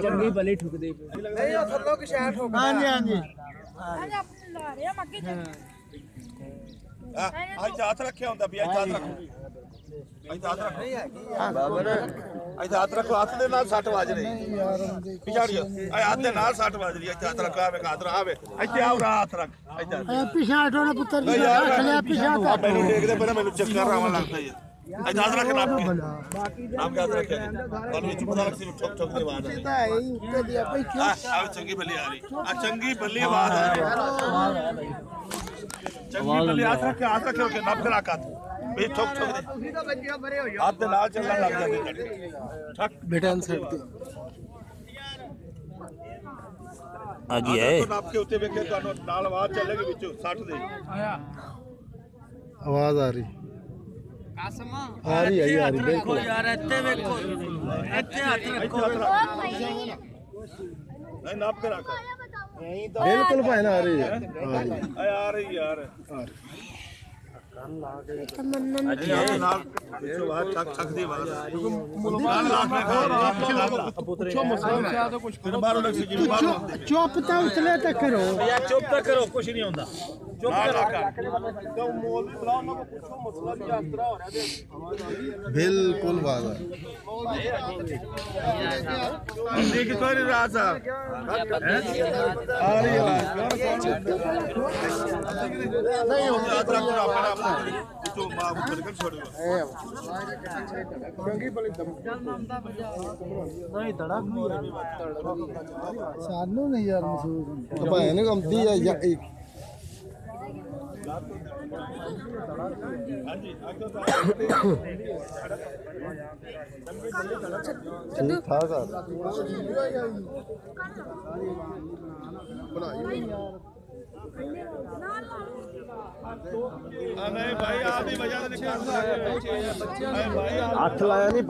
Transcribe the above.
ਚੰਗੀ ਭਲੀ ਠੁਕਦੇ ਨਹੀਂ ਉਹ ਥੱਲੋਂ ਕਿ ਸ਼ਾਇਦ ਠੋਕਦਾ ਹਾਂਜੀ ਹਾਂਜੀ ਲਾ ਰਿਹਾ ਮੱਕੀ ਚ ਅੱਜ ਹੱਥ ਰੱਖਿਆ ਹੁੰਦਾ ਵੀ ਅੱਜ ਹੱਥ ਰੱਖੋ ਅੱਜ ਹੱਥ ਰੱਖੋ ਬਾਬਰ ਅੱਜ ਹੱਥ ਰੱਖੋ ਹੱਥ ਦੇ ਨਾਲ 60 ਵੱਜ ਰਹੀ ਪਿਛਾੜੀਓ ਹੱਥ ਦੇ ਨਾਲ 60 ਵੱਜ ਰਹੀ ਅੱਜ ਹੱਥ ਰੱਖੋ ਆਵੇ ਖਾਦਰ ਆਵੇ ਇੱਥੇ ਆਉ ਹੱਥ ਰੱਖ ਇੱਥੇ ਪਿਛਾ ਹਟੋ ਨਾ ਪੁੱਤਰ ਜੀ ਖਲਿਆ ਪਿਛਾ ਤਾਂ ਮੈਨੂੰ ਦੇਖਦੇ ਪਹਿਲਾਂ ਮੈਨੂੰ ਚੱਕਰ ਆਉਣ ਲੱਗਦਾ ਜੀ ਅੱਜ ਹੱਥ ਰੱਖ ਨਾਪ ਕੇ ਹੱਥ ਰੱਖਿਆ ਤੁਹਾਨੂੰ ਵਿੱਚ ਪਤਾ ਲੱਗ ਸੀ ਠੋਕ ਠੋਕ ਦੀ ਆਵਾਜ਼ ਆ ਤਾਂ ਇਹ ਉੱਤੇ ਦੀ ਆਪੇ ਆ ਚੰਗੀ ਬੱਲੀ ਆ ਰਹੀ ਆ ਚੰਗੀ ਬੱਲੀ ਆਵਾਜ਼ ਆ ਰਹੀ ਚੰਗੀ ਬੱਲੀ ਹੱਥ ਰੱਖਿਓ ਕਿ ਨਾਪ ਕੇ ਰੱਖ ਹੱਥ ਵੀ ਠੋਕ ਠੋਕ ਦੇ ਤੁਸੀਂ ਤਾਂ ਬੱਜਿਆ ਪਰੇ ਹੋ ਜਾਓ ਹੱਥ ਦੇ ਨਾਲ ਚੱਲਣ ਲੱਗ ਜਾਂਦੇ ਠੱਕ ਬੇਟਾ ਅਨਸਰ ਤੇ ਆ ਗਈ ਹੈ ਨਾਪ ਕੇ ਉੱਤੇ ਵੇਖੇ ਤੁਹਾਨੂੰ ਨਾਲ ਆਵਾਜ਼ ਚੱਲੇਗੀ ਵਿੱਚੋਂ 60 ਦੇ ਆਵਾਜ਼ ਆ ਰਹੀ ਕਸਮ ਆ ਰਹੀ ਬਿਲਕੁਲ ਯਾਰ ਇੱਥੇ ਵੇਖੋ ਇੱਥੇ ਹੱਥ ਰੱਖੋ ਨਹੀਂ ਨਾਪ ਕੇ ਰੱਖ ਬਿਲਕੁਲ ਭਾਈ ਨਾ ਆ ਰਹੀ ਹੈ ਆ ਰਹੀ ਯਾਰ ਅੱਜ ਨਾਲ ਵਿੱਚੋਂ ਆਵਾਜ਼ ਠੱਕ ਦੀ ਆਵਾਜ਼ ਨਾਲ ਲਾ ਕੇ ਖਾਓ ਪੁੱਛੋ ਮਸਲਾ ਤਾਂ ਕੁਝ ਫਿਰ ਬਾਹਰੋਂ ਲੱਗ ਸੀ ਜਿਵੇਂ ਬਾਹਰੋਂ ਚੁੱਪ ਤਾਂ ਉਸਲੇ ਤੱਕ ਕਰੋ ਯਾਰ ਚੁੱਪ ਤਾਂ ਕਰੋ ਕੁਝ ਨਹੀਂ ਹੁੰਦਾ ਚੁੱਪ ਕਰੋ ਕਿਉਂ ਮੋਲ ਵੀ ਬੁਲਾਓ ਨਾ ਪੁੱਛੋ ਮਸਲਾ ਵੀ ਆਸਰਾ ਹੋ ਰਿਹਾ ਬਿਲਕੁਲ ਆਵਾਜ਼ ਦੇਖ ਕੋਈ ਰਾਤ ਆ ਰਹੀ ਆਵਾਜ਼ ਨਹੀਂ ਉਹ ਯਾਦ ਰੱਖੋ ਆਪਣਾ ਵਿੱਚੋਂ ਮਾਂ ਉੱਪਰ ਕਰ ਛੋੜੋ ਚੰਗੀ ਬਲੀ ਦਮ ਨਹੀਂ ਧੜਕ ਨਹੀਂ ਸਾਨੂੰ ਨਹੀਂ ਯਾਰ ਮਹਿਸੂਸ ਭਾਈ ਨੇ ਕੰਮਦੀ ਹੈ ਹਾਂਜੀ ਠੀਕ ਠਾਕ ਆ ਨਹੀਂ ਭਾਈ ਆਪ ਦੀ ਵਜ੍ਹਾ ਤੇ ਨਿਕਲਦਾ ਹੈ ਬੱਚੇ ਭਾਈ ਹੱਥ ਲਾਇਆ ਨਹੀਂ